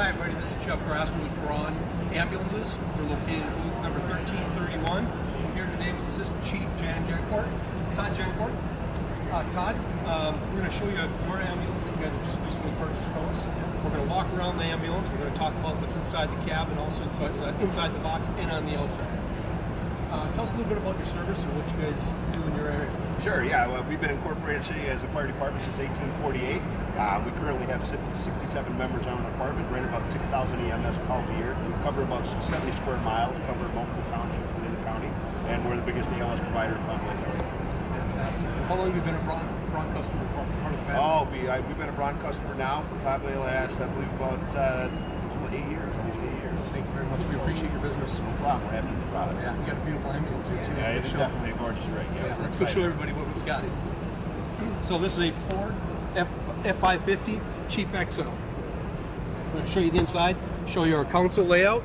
Hi everybody, this is Jeff Graston with Braun Ambulances. We're located at booth number 1331. I'm here today with Assistant Chief Janquart, Todd Janquart. Todd, we're going to show you your ambulance that you guys have just recently purchased from us. We're going to walk around the ambulance. We're going to talk about what's inside the cab and also inside the box and on the outside. Tell us a little bit about your service and what you guys do in your area. Sure, yeah. Well, we've been incorporated city as a fire department since 1848. We currently have 67 members on our department, run about 6,000 EMS calls a year. We cover about 70 square miles, cover multiple townships within the county, and we're the biggest EMS provider in Fond du Lac Fire. Fantastic. How long have you been a Braun customer, part of the family? Oh, we've been a Braun customer now for probably the last, I believe, about 8 years, almost 8 years. Thank you very much. We appreciate your business. No problem. We're happy to be proud of it. Yeah, you got a beautiful ambulance here too. Yeah, it's definitely a gorgeous rig. Yeah, let's go show everybody what we got. So this is a Ford F550 Chief XL. I'm going to show you the inside, show you our console layout.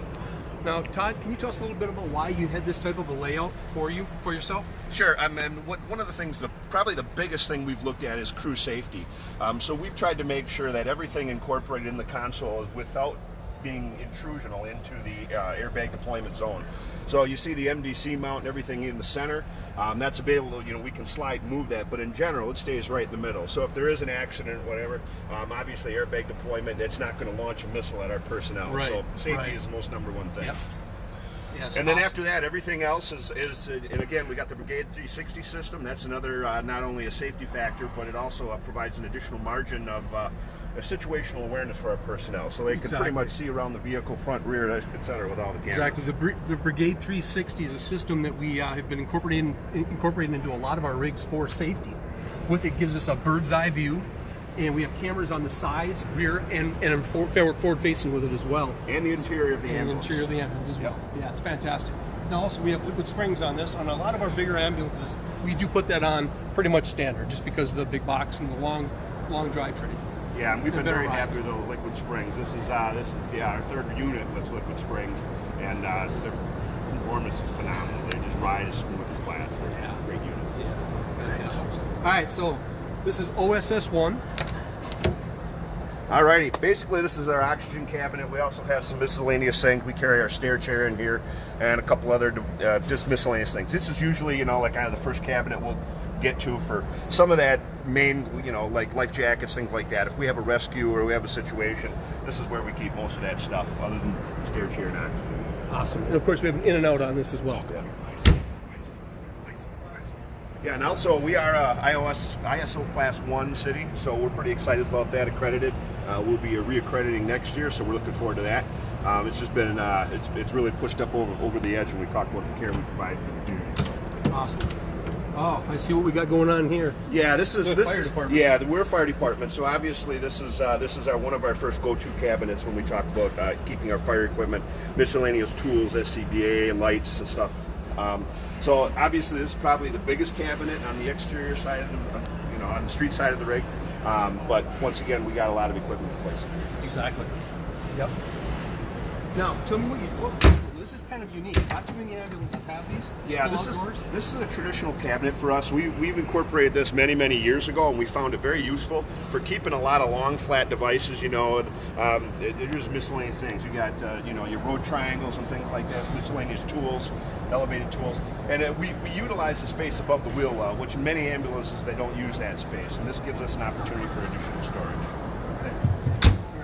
Now, Todd, can you tell us a little bit about why you had this type of a layout for yourself? Sure. I mean, one of the things, probably the biggest thing we've looked at is crew safety. So we've tried to make sure that everything incorporated in the console is without being intrusional into the airbag deployment zone. So you see the MDC mount and everything in the center. That's available. We can slide and move that, but in general, it stays right in the middle. So if there is an accident, whatever, obviously airbag deployment, it's not going to launch a missile at our personnel. Right. So safety is the most number one thing. Yep. Yes, and then after that, everything else is and again, we got the Brigade 360 system. That's another, not only a safety factor, but it also provides an additional margin of a situational awareness for our personnel. So they can pretty much see around the vehicle, front, rear, et cetera, with all the cameras. Exactly. The Brigade 360 is a system that we have been incorporating into a lot of our rigs for safety. With it gives us a bird's eye view, and we have cameras on the sides, rear, and forward facing with it as well. And the interior of the ambulance. And the interior of the ambulance as well. Yeah, it's fantastic. Now also we have liquid springs on this. On a lot of our bigger ambulances, we do put that on pretty much standard, just because of the big box and the long drivetrain. Yeah, and we've been very happy with the liquid springs. This is our third unit with liquid springs, and the performance is phenomenal. They just ride as smooth as glass. They're a great unit. Yeah, fantastic. All right, so this is OSS1. Alrighty, basically this is our oxygen cabinet. We also have some miscellaneous things. We carry our stair chair in here and a couple other just miscellaneous things. This is usually, like kind of the first cabinet we'll get to for some of that main, like life jackets, things like that. If we have a rescue or we have a situation, this is where we keep most of that stuff, other than stair chair and oxygen. Awesome. And of course we have an in and out on this as well. Yeah, and also we are ISO Class 1 city, so we're pretty excited about that, accredited. We'll be reaccrediting next year, so we're looking forward to that. It's just been, it's really pushed up over the edge when we talk about the care we provide for the community. Awesome. Oh, I see what we got going on here. Yeah, this is fire department. Yeah, we're a fire department, so obviously this is one of our first go-to cabinets when we talk about keeping our fire equipment, miscellaneous tools, SCBA, lights and stuff. So obviously this is probably the biggest cabinet on the exterior side of the, on the street side of the rig. But once again, we got a lot of equipment in place. Exactly. Yep. Now, tell me this is kind of unique. Not too many ambulances have these. Yeah, this is a traditional cabinet for us. We've incorporated this many years ago, and we found it very useful for keeping a lot of long flat devices. There's miscellaneous things. You got your road triangles and things like that, miscellaneous tools, elevated tools, and we utilize the space above the wheel well, which many ambulances they don't use that space, and this gives us an opportunity for additional storage.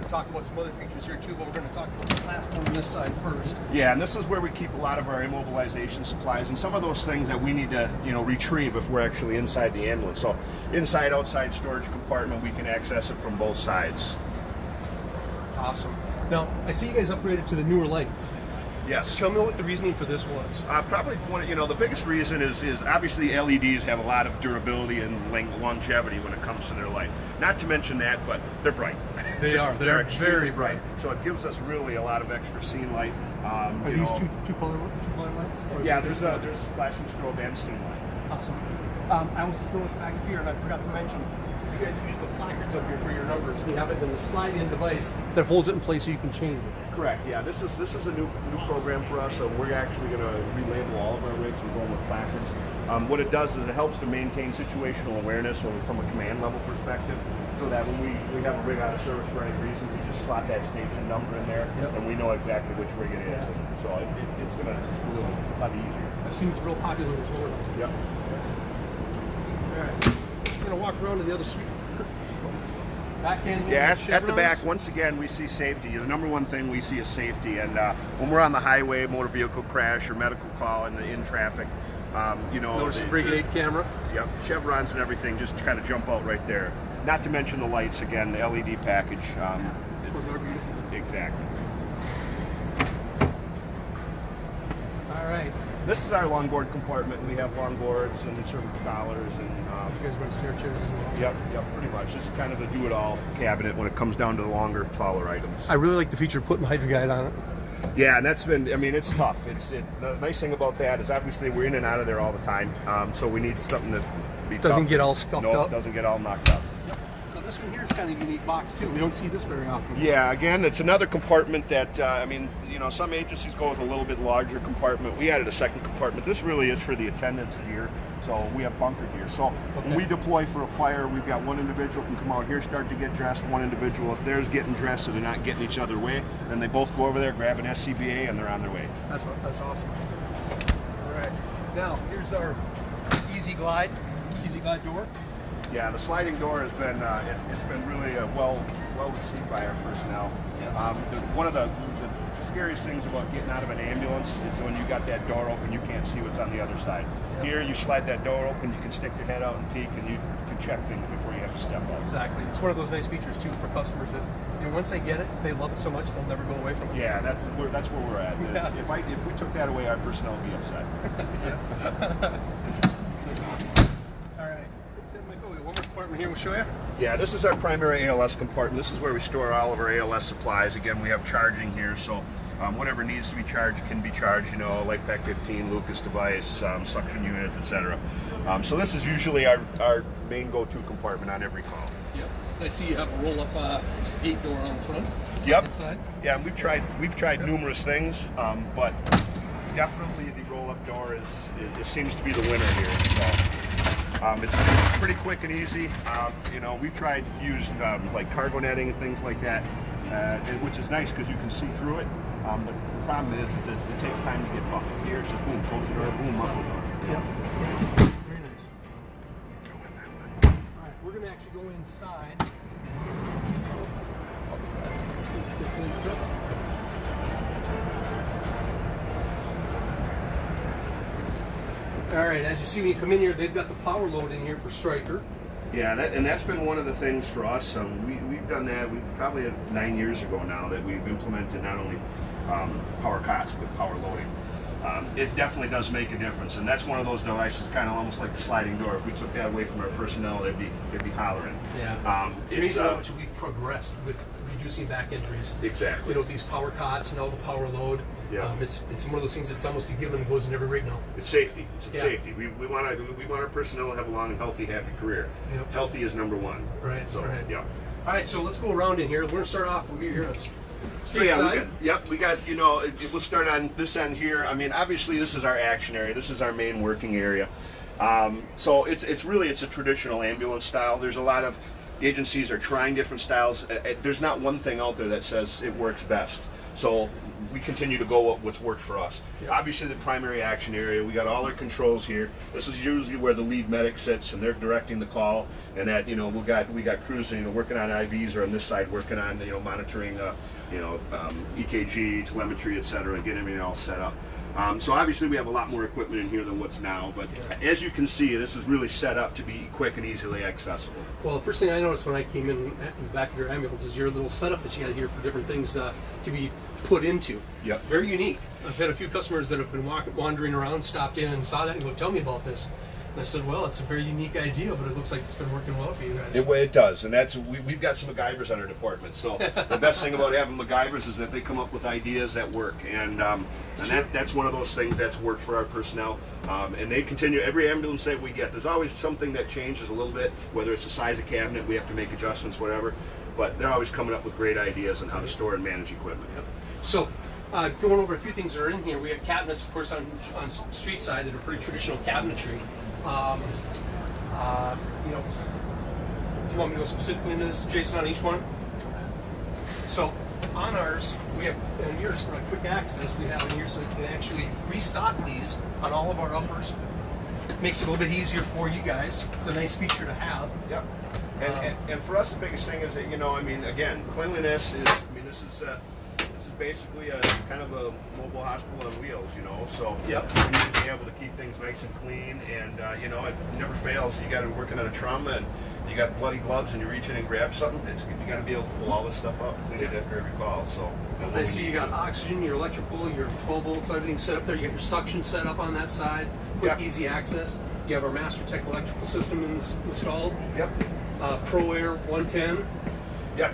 Talk about some other features here too, but we're going to talk about this last one on this side first. Yeah, and this is where we keep a lot of our immobilization supplies and some of those things that we need to retrieve if we're actually inside the ambulance. So inside, outside storage compartment, we can access it from both sides. Awesome. Now, I see you guys upgraded to the newer lights. Yes. Tell me what the reasoning for this was. Probably the biggest reason is obviously LEDs have a lot of durability and longevity when it comes to their light. Not to mention that, but they're bright. They are. They're very bright. So it gives us really a lot of extra scene light. Are these two color lights? Yeah, there's flashing strobe and scene light. Awesome. I also noticed back here, and I forgot to mention, you guys use the placards up here for your numbers. We have it in the slide-in device that holds it in place so you can change it. Correct. Yeah, this is a new program for us. So we're actually going to relabel all of our rigs. We're going with placards. What it does is it helps to maintain situational awareness from a command level perspective, so that when we have a rig out of service for any reason, we just slot that station number in there, and we know exactly which rig it is. So it's going to be a lot easier. I've seen it's real popular in Florida. Yep. All right. We're going to walk around to the other street. Back end. Yeah, at the back, once again, we see safety. The number one thing we see is safety. And when we're on the highway, motor vehicle crash or medical call in traffic, you know, notice the Brigade camera. Yep, chevrons and everything just kind of jump out right there. Not to mention the lights again, the LED package. Those are beautiful. Exactly. All right. This is our longboard compartment. We have longboards and service collars and. You guys run stair chairs as well? Yep, pretty much. This is kind of the do-it-all cabinet when it comes down to the longer, taller items. I really like the feature of putting the Hydro Guide on it. Yeah, and that's been, I mean, it's tough. The nice thing about that is obviously we're in and out of there all the time, so we need something that doesn't get all scuffed up. Doesn't get all knocked up. Yep. So this one here is kind of a unique box too. We don't see this very often. Yeah, again, it's another compartment that, I mean, you know, some agencies go with a little bit larger compartment. We added a second compartment. This really is for the attendants gear, so we have bunker gear. So when we deploy for a fire, we've got one individual can come out here, start to get dressed, one individual up there is getting dressed so they're not getting each other way, and they both go over there, grab an SCBA, and they're on their way. That's awesome. All right, now here's our Easy Glide door. Yeah, the sliding door has been it's been really well received by our personnel. Yes. One of the scariest things about getting out of an ambulance is when you got that door open, you can't see what's on the other side. Yep. Here, you slide that door open, you can stick your head out and peek, and you can check things before you have to step up. Exactly. It's one of those nice features too for customers that, you know, once they get it, they love it so much they'll never go away from it. Yeah, that's where we're at. Yeah. If we took that away, our personnel would be upset. All right. One more compartment here we'll show you. Yeah, this is our primary ALS compartment. This is where we store all of our ALS supplies. Again, we have charging here, so whatever needs to be charged can be charged. You know, Light Pack 15, Lucas device, suction units, etc. So this is usually our main go-to compartment on every call. Yep. I see you have a roll-up gate door on the front. Yep. Inside. Yeah, we've tried numerous things, but definitely the roll-up door it seems to be the winner here. So. It's pretty quick and easy. You know, we've tried to use like cargo netting and things like that, which is nice because you can see through it. But the problem is it takes time to get buckled. Here, it's just boom, close the door, boom, buckle door. Yep. Very nice. All right, we're going to actually go inside. All right, as you see when you come in here, they've got the Power-LOAD in here for Stryker. Yeah, that's been one of the things for us. We've done that. We probably 9 years ago now that we've implemented not only power cots but power loading. It definitely does make a difference, and that's one of those devices, kind of almost like the sliding door. If we took that away from our personnel, they'd be hollering. Yeah. It's amazing how much we've progressed with reducing back injuries. Exactly. You know, with these power cots and all the Power-LOAD. Yeah. It's one of those things that's almost a given and goes in every rig now. It's safety. Safety. We want our personnel to have a long and healthy, happy career. Yep. Healthy is number one. Right. So, right. Yeah. All right, so let's go around in here. We're going to start off over here. So yeah, we got, you know, we'll start on this end here. I mean, obviously this is our action area. This is our main working area. So it's really a traditional ambulance style. There's a lot of agencies are trying different styles. There's not one thing out there that says it works best. So we continue to go what's worked for us. Yep. Obviously the primary action area, we got all our controls here. This is usually where the lead medic sits and they're directing the call, and that, you know, we got crews, you know, working on IVs, or on this side working on, you know, monitoring EKG, telemetry, etc., getting everything all set up. So obviously we have a lot more equipment in here than what's now, but as you can see, this is really set up to be quick and easily accessible. Well, the first thing I noticed when I came in the back of your ambulance is your little setup that you had here for different things to be put into. Yep. Very unique. I've had a few customers that have been wandering around, stopped in and saw that and go, tell me about this. And I said, well, it's a very unique idea, but it looks like it's been working well for you guys. It does, and we've got some MacGyvers on our department. So the best thing about having MacGyvers is that they come up with ideas that work, and that's one of those things that's worked for our personnel. And they continue every ambulance that we get. There's always something that changes a little bit, whether it's the size of cabinet, we have to make adjustments, whatever. But they're always coming up with great ideas on how to store and manage equipment. Yep. So, going over a few things that are in here, we have cabinets, of course, on street side that are pretty traditional cabinetry. You know, you want me to go specifically into this, Jason, on each one? So, on ours, we have, and here's for quick access, we have in here so we can actually restock these on all of our uppers. Makes it a little bit easier for you guys. It's a nice feature to have. Yep. And for us, the biggest thing is that, you know, I mean, again, cleanliness is, I mean, this is basically a kind of a mobile hospital on wheels, you know. So yep. You need to be able to keep things nice and clean, and you know, it never fails. You got to working on a trauma, and you got bloody gloves, and you reach in and grab something. You got to be able to pull all this stuff up, clean it after every call. So I see you got oxygen, your electrical, your 12 volts, everything set up there. You got your suction set up on that side. Quick, yep. Easy access. You have our MasterTech electrical system installed. Yep. Pro Air 110. Yeah,